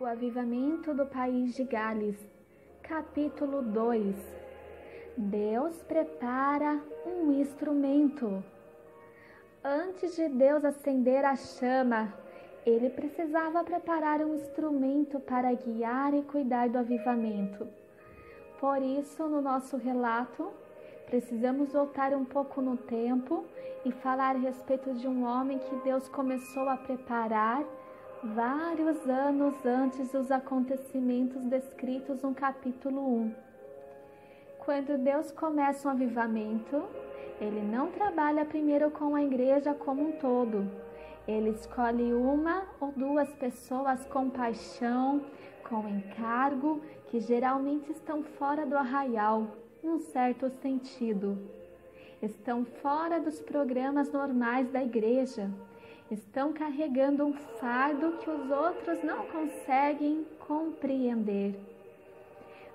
O avivamento do país de Gales, capítulo 2. Deus prepara um instrumento. Antes de Deus acender a chama, ele precisava preparar um instrumento para guiar e cuidar do avivamento. Por isso, no nosso relato, precisamos voltar um pouco no tempo e falar a respeito de um homem que Deus começou a preparar vários anos antes dos acontecimentos descritos no capítulo 1. Quando Deus começa um avivamento, Ele não trabalha primeiro com a igreja como um todo. Ele escolhe uma ou duas pessoas com paixão, com encargo, que geralmente estão fora do arraial, num certo sentido. Estão fora dos programas normais da igreja. Estão carregando um fardo que os outros não conseguem compreender.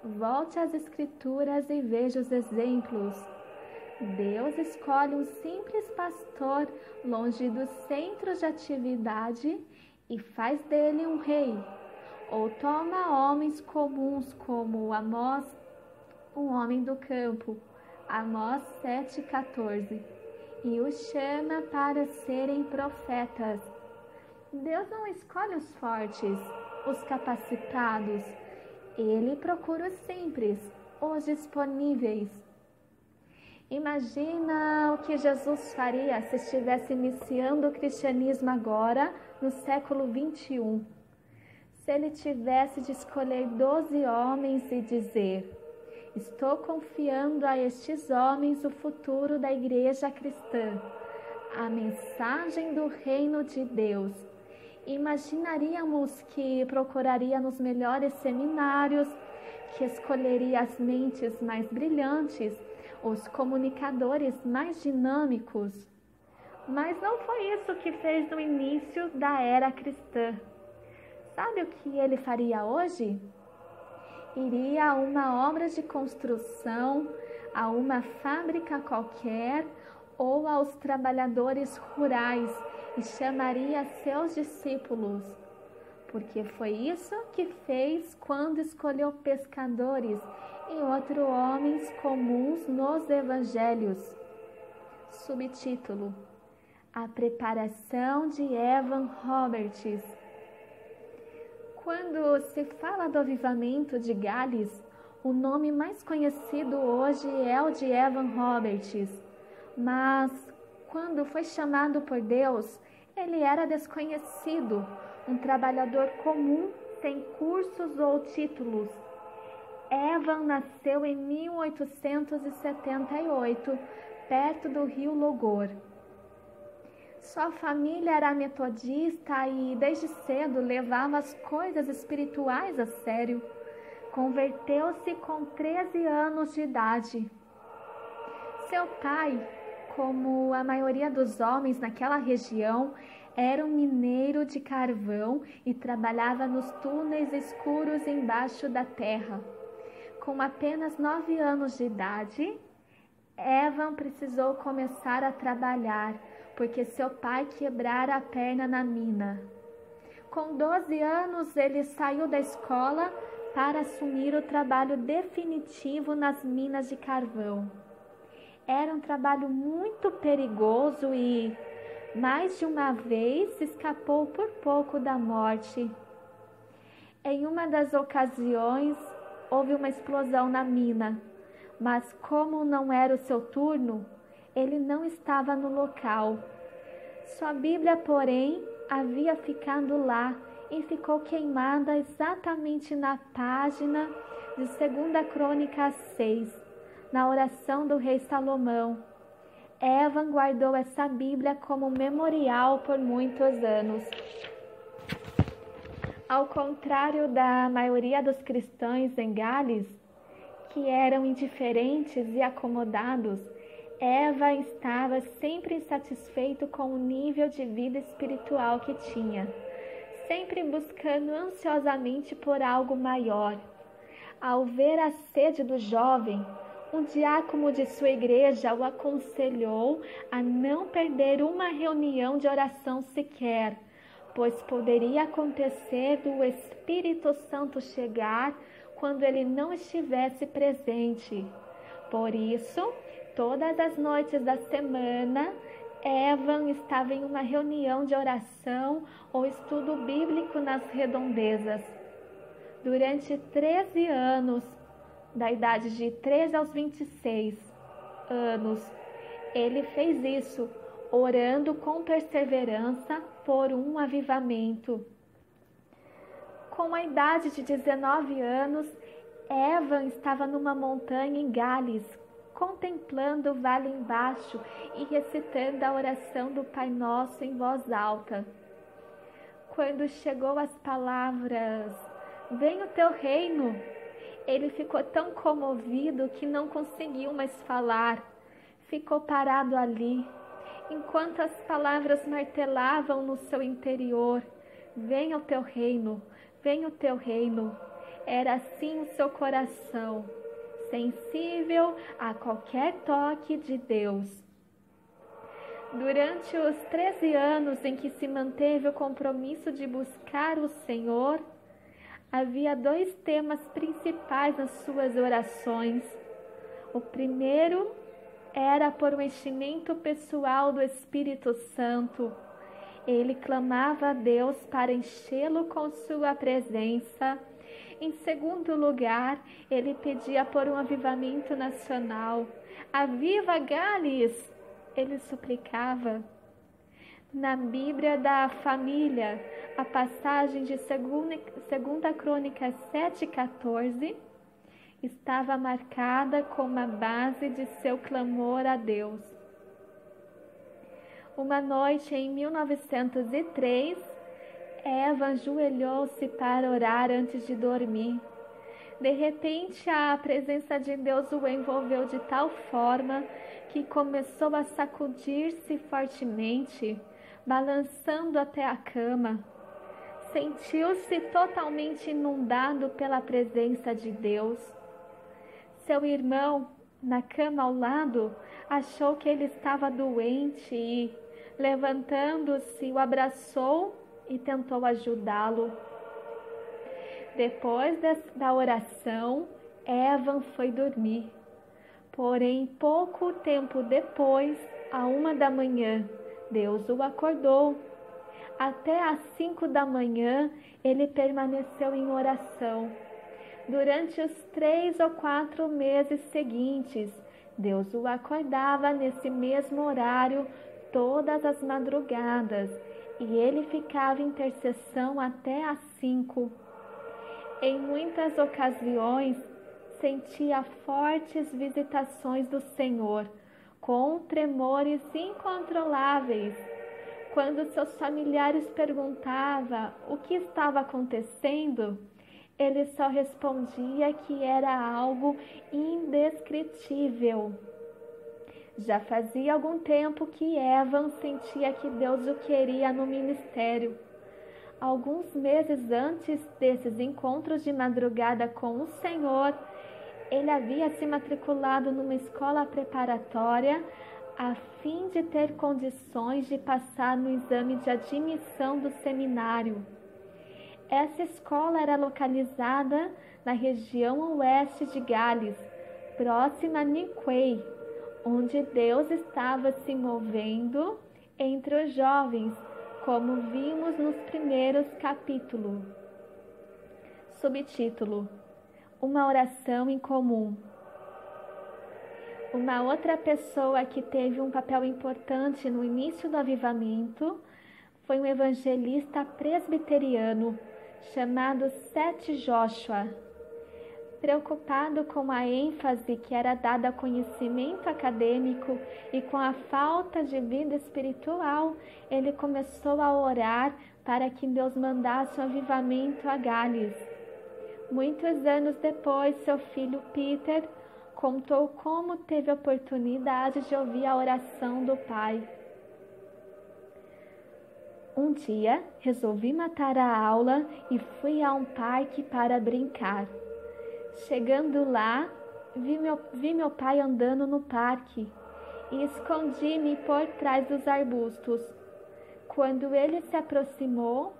Volte às Escrituras e veja os exemplos. Deus escolhe um simples pastor longe dos centros de atividade e faz dele um rei. Ou toma homens comuns como Amós, um homem do campo, Amós 7,14. E os chama para serem profetas. Deus não escolhe os fortes, os capacitados. Ele procura os simples, os disponíveis. Imagina o que Jesus faria se estivesse iniciando o cristianismo agora, no século 21. Se ele tivesse de escolher 12 homens e dizer: estou confiando a estes homens o futuro da igreja cristã, a mensagem do reino de Deus. Imaginaríamos que procuraria nos melhores seminários, que escolheria as mentes mais brilhantes, os comunicadores mais dinâmicos. Mas não foi isso que fez no início da era cristã. Sabe o que ele faria hoje? Iria a uma obra de construção, a uma fábrica qualquer ou aos trabalhadores rurais e chamaria seus discípulos, porque foi isso que fez quando escolheu pescadores e outros homens comuns nos evangelhos. Subtítulo: A preparação de Evan Roberts. Quando se fala do avivamento de Gales, o nome mais conhecido hoje é o de Evan Roberts. Mas, quando foi chamado por Deus, ele era desconhecido, um trabalhador comum, sem cursos ou títulos. Evan nasceu em 1878, perto do rio Logor. Sua família era metodista e desde cedo levava as coisas espirituais a sério. Converteu-se com 13 anos de idade. Seu pai, como a maioria dos homens naquela região, era um mineiro de carvão e trabalhava nos túneis escuros embaixo da terra. Com apenas 9 anos de idade, Evan precisou começar a trabalhar, porque seu pai quebrara a perna na mina. Com 12 anos, ele saiu da escola para assumir o trabalho definitivo nas minas de carvão. Era um trabalho muito perigoso e, mais de uma vez, escapou por pouco da morte. Em uma das ocasiões, houve uma explosão na mina, mas como não era o seu turno, ele não estava no local. Sua Bíblia, porém, havia ficado lá e ficou queimada exatamente na página de 2 Crônicas 6, na oração do rei Salomão. Evan guardou essa Bíblia como memorial por muitos anos. Ao contrário da maioria dos cristãos em Gales, que eram indiferentes e acomodados, Evan estava sempre insatisfeito com o nível de vida espiritual que tinha, sempre buscando ansiosamente por algo maior. Ao ver a sede do jovem, um diácono de sua igreja o aconselhou a não perder uma reunião de oração sequer, pois poderia acontecer do Espírito Santo chegar quando ele não estivesse presente. Por isso, todas as noites da semana, Evan estava em uma reunião de oração ou estudo bíblico nas redondezas. Durante 13 anos, da idade de 13 aos 26 anos, ele fez isso, orando com perseverança por um avivamento. Com a idade de 19 anos, Evan estava numa montanha em Gales, contemplando o vale embaixo e recitando a oração do Pai Nosso em voz alta. Quando chegou às palavras, "Venha o teu reino", ele ficou tão comovido que não conseguiu mais falar. Ficou parado ali, enquanto as palavras martelavam no seu interior. "Venha o teu reino, venha o teu reino". Era assim o seu coração, sensível a qualquer toque de Deus. Durante os 13 anos em que se manteve o compromisso de buscar o Senhor, havia 2 temas principais nas suas orações. O primeiro era por um enchimento pessoal do Espírito Santo. Ele clamava a Deus para enchê-lo com sua presença. Em segundo lugar, ele pedia por um avivamento nacional. "Aviva Gales!", ele suplicava. Na Bíblia da Família, a passagem de 2 Crônicas 7,14 estava marcada como a base de seu clamor a Deus. Uma noite em 1903, Evan ajoelhou-se para orar antes de dormir. De repente, a presença de Deus o envolveu de tal forma que começou a sacudir-se fortemente, balançando até a cama. Sentiu-se totalmente inundado pela presença de Deus. Seu irmão, na cama ao lado, achou que ele estava doente e, levantando-se, o abraçou e tentou ajudá-lo. Depois da oração, Evan foi dormir. Porém, pouco tempo depois, à 1 da manhã, Deus o acordou. Até às 5 da manhã, ele permaneceu em oração. Durante os 3 ou 4 meses seguintes, Deus o acordava nesse mesmo horário todas as madrugadas, e ele ficava em intercessão até às 5. Em muitas ocasiões, sentia fortes visitações do Senhor, com tremores incontroláveis. Quando seus familiares perguntavam o que estava acontecendo, ele só respondia que era algo indescritível. Já fazia algum tempo que Evan sentia que Deus o queria no ministério. Alguns meses antes desses encontros de madrugada com o Senhor, ele havia se matriculado numa escola preparatória a fim de ter condições de passar no exame de admissão do seminário. Essa escola era localizada na região oeste de Gales, próxima a Newquay, onde Deus estava se movendo entre os jovens, como vimos nos primeiros capítulos. Subtítulo: Uma oração em comum. Uma outra pessoa que teve um papel importante no início do avivamento foi um evangelista presbiteriano chamado Seth Joshua. Preocupado com a ênfase que era dada ao conhecimento acadêmico e com a falta de vida espiritual, ele começou a orar para que Deus mandasse um avivamento a Gales. Muitos anos depois, seu filho Peter contou como teve a oportunidade de ouvir a oração do pai. Um dia, resolvi matar a aula e fui a um parque para brincar. Chegando lá, vi meu pai andando no parque e escondi-me por trás dos arbustos. Quando ele se aproximou,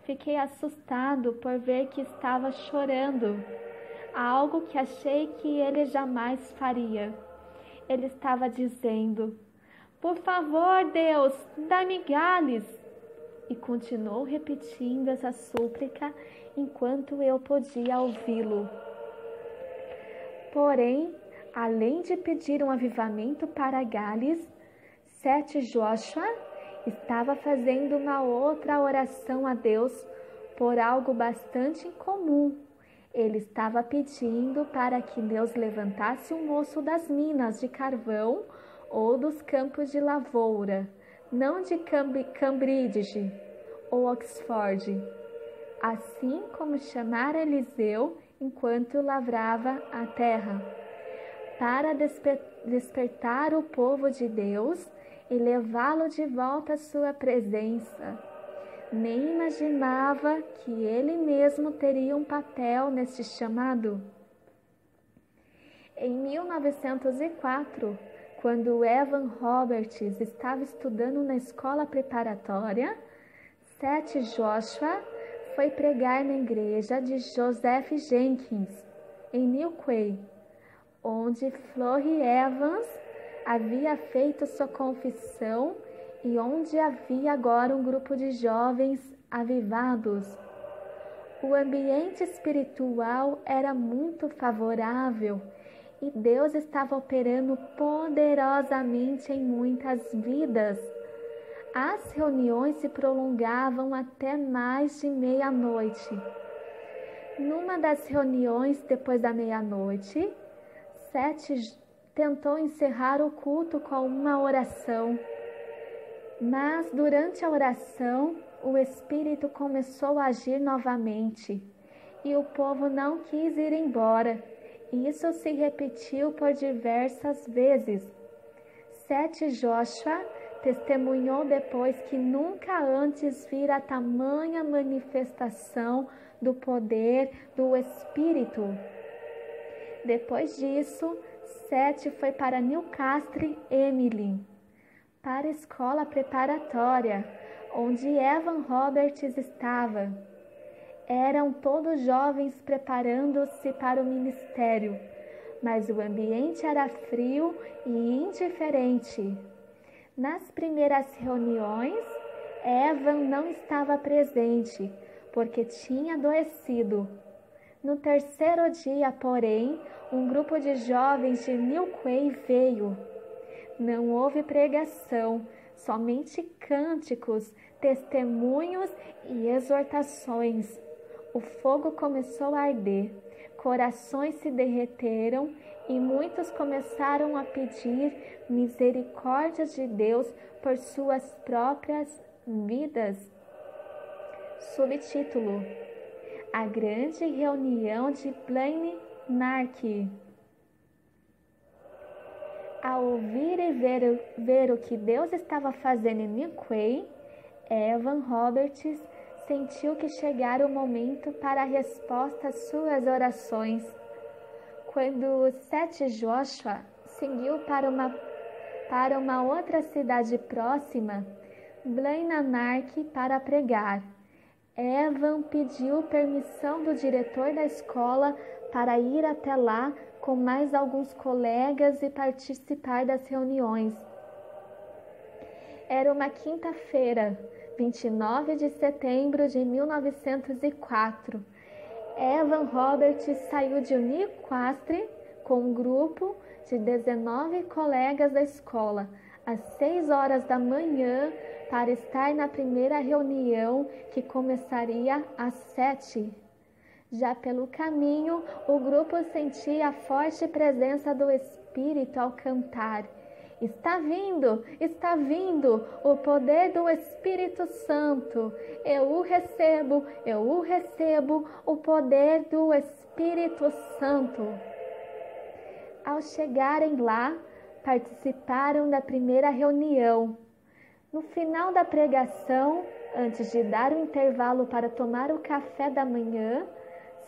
fiquei assustado por ver que estava chorando, algo que achei que ele jamais faria. Ele estava dizendo: "Por favor, Deus, dá-me galhos!" E continuou repetindo essa súplica enquanto eu podia ouvi-lo. Porém, além de pedir um avivamento para Gales, Seth Joshua estava fazendo uma outra oração a Deus por algo bastante incomum. Ele estava pedindo para que Deus levantasse um moço das minas de carvão ou dos campos de lavoura, não de Cambridge ou Oxford, assim como chamar Eliseu enquanto lavrava a terra, para despertar o povo de Deus e levá-lo de volta à sua presença. Nem imaginava que ele mesmo teria um papel nesse chamado. Em 1904, quando Evan Roberts estava estudando na escola preparatória, Seth Joshua foi pregar na igreja de Joseph Jenkins, em Newquay, onde Florrie Evans havia feito sua confissão e onde havia agora um grupo de jovens avivados. O ambiente espiritual era muito favorável e Deus estava operando poderosamente em muitas vidas. As reuniões se prolongavam até mais de meia-noite. Numa das reuniões depois da meia-noite, Seth tentou encerrar o culto com uma oração. Mas durante a oração, o Espírito começou a agir novamente e o povo não quis ir embora. Isso se repetiu por diversas vezes. Seth Joshua testemunhou depois que nunca antes vira tamanha manifestação do poder do Espírito. Depois disso, Seth foi para Newcastle Emily, para a escola preparatória, onde Evan Roberts estava. Eram todos jovens preparando-se para o ministério, mas o ambiente era frio e indiferente. Nas primeiras reuniões, Evan não estava presente, porque tinha adoecido. No terceiro dia, porém, um grupo de jovens de Newquay veio. Não houve pregação, somente cânticos, testemunhos e exortações. O fogo começou a arder, corações se derreteram e muitos começaram a pedir misericórdia de Deus por suas próprias vidas. Subtítulo: A Grande Reunião de Blaenark. Ao ouvir e ver o que Deus estava fazendo em Newquay, Evan Roberts sentiu que chegara o momento para a resposta às suas orações. Quando Seth Joshua seguiu para uma outra cidade próxima, Blaenark, para pregar, Evan pediu permissão do diretor da escola para ir até lá com mais alguns colegas e participar das reuniões. Era uma quinta-feira, 29 de setembro de 1904. Evan Roberts saiu de Newcastle com um grupo de 19 colegas da escola, às 6 horas da manhã, para estar na primeira reunião que começaria às 7. Já pelo caminho, o grupo sentia a forte presença do Espírito ao cantar: Está vindo o poder do Espírito Santo. Eu o recebo, o poder do Espírito Santo. Ao chegarem lá, participaram da primeira reunião. No final da pregação, antes de dar um intervalo para tomar o café da manhã,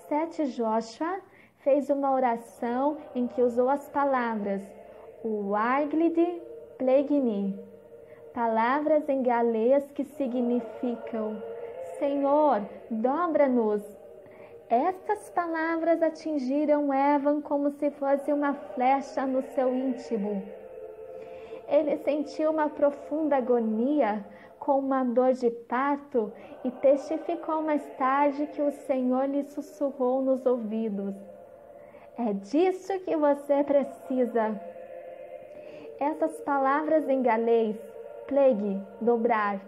Seth Joshua fez uma oração em que usou as palavras: o Arglid Plegni, palavras em galês que significam: Senhor, dobra-nos. Estas palavras atingiram Evan como se fosse uma flecha no seu íntimo. Ele sentiu uma profunda agonia, com uma dor de parto, e testificou mais tarde que o Senhor lhe sussurrou nos ouvidos: é disso que você precisa. Essas palavras em galês, plague, dobrar,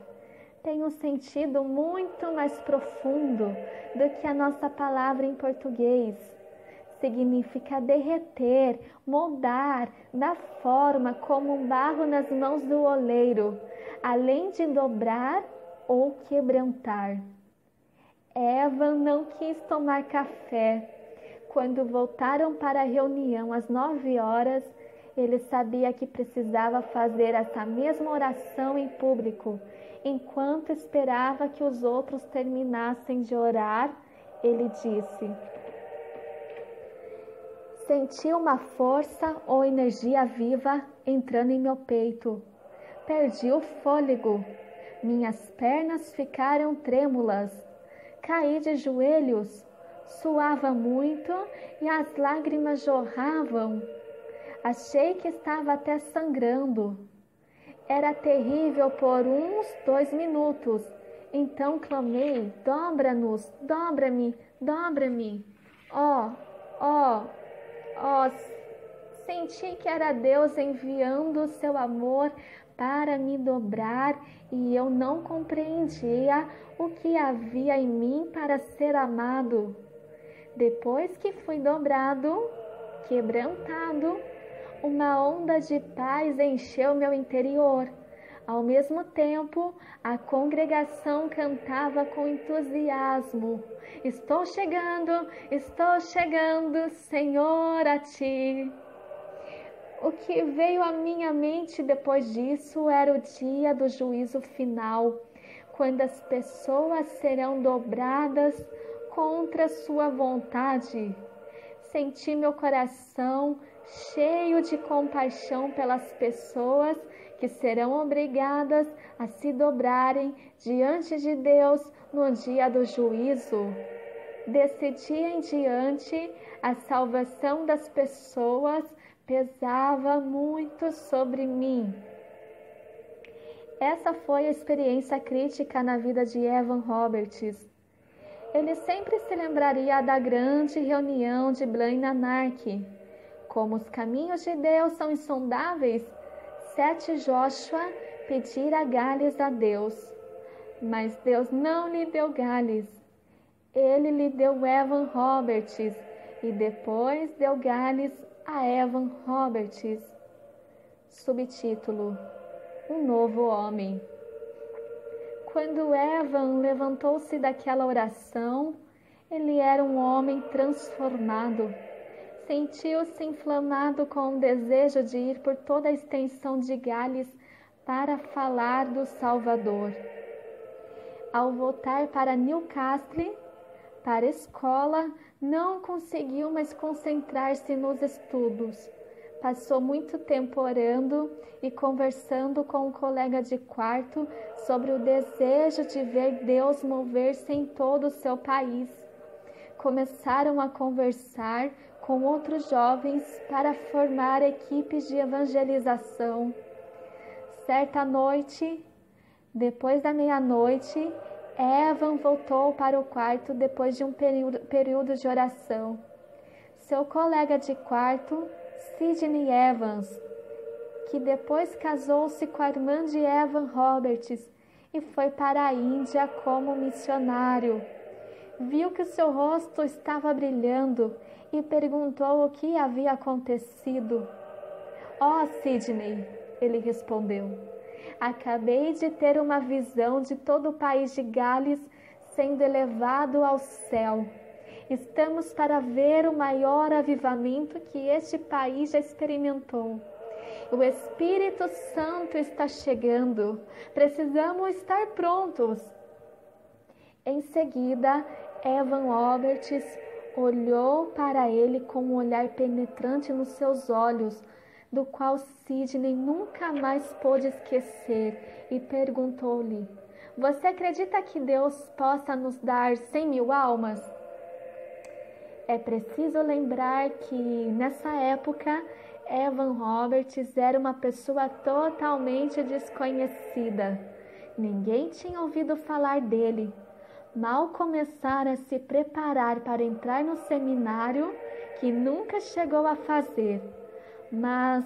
têm um sentido muito mais profundo do que a nossa palavra em português. Significa derreter, moldar, dar forma como um barro nas mãos do oleiro, além de dobrar ou quebrantar. Evan não quis tomar café. Quando voltaram para a reunião às 9 horas, ele sabia que precisava fazer essa mesma oração em público. Enquanto esperava que os outros terminassem de orar, ele disse: senti uma força ou energia viva entrando em meu peito. Perdi o fôlego. Minhas pernas ficaram trêmulas. Caí de joelhos. Suava muito e as lágrimas jorravam. Achei que estava até sangrando. Era terrível por uns 2 minutos. Então clamei: dobra-nos, dobra-me, dobra-me. Oh, oh, oh. Senti que era Deus enviando o seu amor para me dobrar e eu não compreendia o que havia em mim para ser amado. Depois que fui dobrado, quebrantado, uma onda de paz encheu meu interior. Ao mesmo tempo, a congregação cantava com entusiasmo: estou chegando, Senhor, a ti. O que veio à minha mente depois disso era o dia do juízo final, quando as pessoas serão dobradas contra sua vontade. Senti meu coração cheio de compaixão pelas pessoas que serão obrigadas a se dobrarem diante de Deus no dia do juízo. Desse dia em diante, a salvação das pessoas pesava muito sobre mim. Essa foi a experiência crítica na vida de Evan Roberts. Ele sempre se lembraria da grande reunião de Blaine Nanark. Como os caminhos de Deus são insondáveis, Joshua pedira Gales a Deus. Mas Deus não lhe deu Gales. Ele lhe deu Evan Roberts e depois deu Gales a Evan Roberts. Subtítulo: Um novo homem. Quando Evan levantou-se daquela oração, ele era um homem transformado. Sentiu-se inflamado com o desejo de ir por toda a extensão de Gales para falar do Salvador. Ao voltar para Newcastle, para a escola, não conseguiu mais concentrar-se nos estudos. Passou muito tempo orando e conversando com um colega de quarto sobre o desejo de ver Deus mover-se em todo o seu país. Começaram a conversar com outros jovens para formar equipes de evangelização. Certa noite, depois da meia-noite, Evan voltou para o quarto depois de um período de oração. Seu colega de quarto, Sidney Evans, que depois casou-se com a irmã de Evan Roberts e foi para a Índia como missionário, viu que o seu rosto estava brilhando e perguntou o que havia acontecido. Oh, Sidney, ele respondeu, acabei de ter uma visão de todo o país de Gales sendo elevado ao céu. Estamos para ver o maior avivamento que este país já experimentou. O Espírito Santo está chegando. Precisamos estar prontos. Em seguida, Evan Roberts olhou para ele com um olhar penetrante nos seus olhos, do qual Sidney nunca mais pôde esquecer, e perguntou-lhe: "Você acredita que Deus possa nos dar 100.000 almas?" É preciso lembrar que, nessa época, Evan Roberts era uma pessoa totalmente desconhecida. Ninguém tinha ouvido falar dele. Mal começara a se preparar para entrar no seminário, que nunca chegou a fazer. Mas,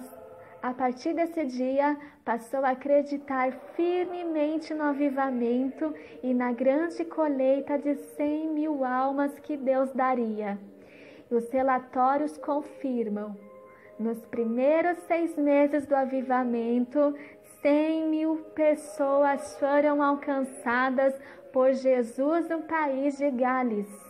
a partir desse dia, passou a acreditar firmemente no avivamento e na grande colheita de 100.000 almas que Deus daria. E os relatórios confirmam: nos primeiros 6 meses do avivamento, 100.000 pessoas foram alcançadas por Jesus no país de Gales.